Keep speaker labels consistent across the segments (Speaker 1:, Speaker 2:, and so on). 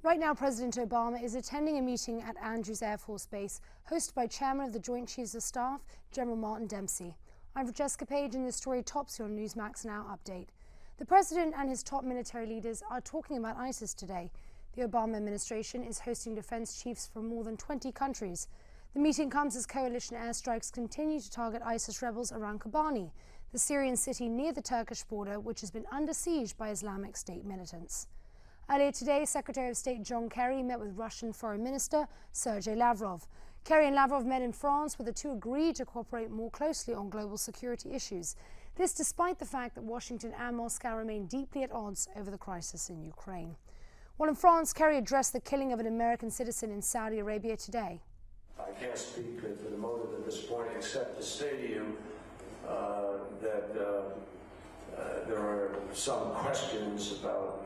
Speaker 1: Right now, President Obama is attending a meeting at Andrews Air Force Base, hosted by Chairman of the Joint Chiefs of Staff, General Martin Dempsey. I'm Francesca and this story tops your Newsmax Now update. The President and his top military leaders are talking about ISIS today. The Obama administration is hosting defense chiefs from more than 20 countries. The meeting comes as coalition airstrikes continue to target ISIS rebels around Kobani, the Syrian city near the Turkish border, which has been under siege by Islamic State militants. Earlier today, Secretary of State John Kerry met with Russian Foreign Minister Sergei Lavrov. Kerry and Lavrov met in France, where the two agreed to cooperate more closely on global security issues. This despite the fact that Washington and Moscow remain deeply at odds over the crisis in Ukraine. While in France, Kerry addressed the killing of an American citizen in Saudi Arabia today.
Speaker 2: I can't speak to the motive at this point, except to say to you that there are some questions about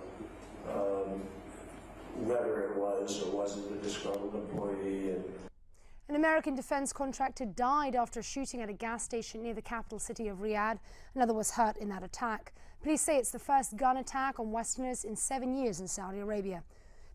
Speaker 2: whether it was or wasn't a disgruntled employee.
Speaker 1: An American defense contractor died after a shooting at a gas station near the capital city of Riyadh. Another was hurt in that attack. Police say it's the first gun attack on Westerners in 7 years in Saudi Arabia.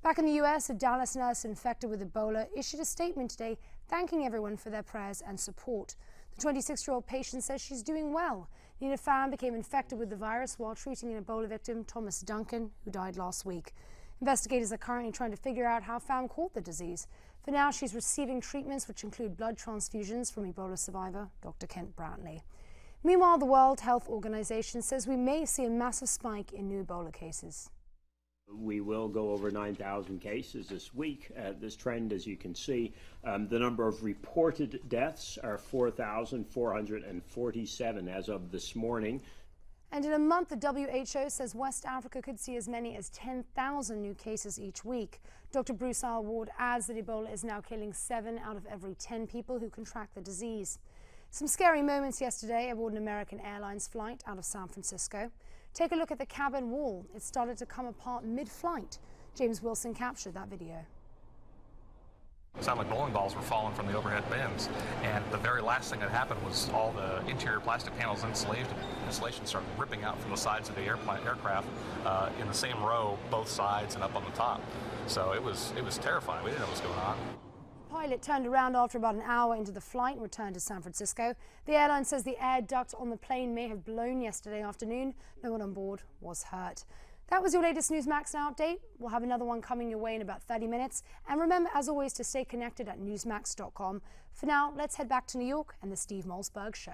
Speaker 1: Back in the US, a Dallas nurse infected with Ebola issued a statement today thanking everyone for their prayers and support. The 26-year-old patient says she's doing well. Nina Pham became infected with the virus while treating an Ebola victim, Thomas Duncan, who died last week. Investigators are currently trying to figure out how Pham caught the disease. For now, she's receiving treatments which include blood transfusions from Ebola survivor Dr. Kent Brantley. Meanwhile, the World Health Organization says we may see a massive spike in new Ebola cases.
Speaker 3: We will go over 9,000 cases this week. This trend, as you can see, the number of reported deaths are 4,447 as of this morning.
Speaker 1: And in a month, the WHO says West Africa could see as many as 10,000 new cases each week. Dr. Bruce Aylward adds that Ebola is now killing 7 out of every 10 people who contract the disease. Some scary moments yesterday aboard an American Airlines flight out of San Francisco. Take a look at the cabin wall. It started to come apart mid-flight. James Wilson captured that video.
Speaker 4: It sounded like bowling balls were falling from the overhead bins, and the very last thing that happened was all the interior plastic panels insulation started ripping out from the sides of the aircraft in the same row, both sides and up on the top. So it was terrifying. We didn't know what was going on.
Speaker 1: The pilot turned around after about an hour into the flight and returned to San Francisco. The airline says the air duct on the plane may have blown yesterday afternoon. No one on board was hurt. That was your latest Newsmax Now update. We'll have another one coming your way in about 30 minutes. And remember, as always, to stay connected at newsmax.com. For now, let's head back to New York and the Steve Malzberg Show.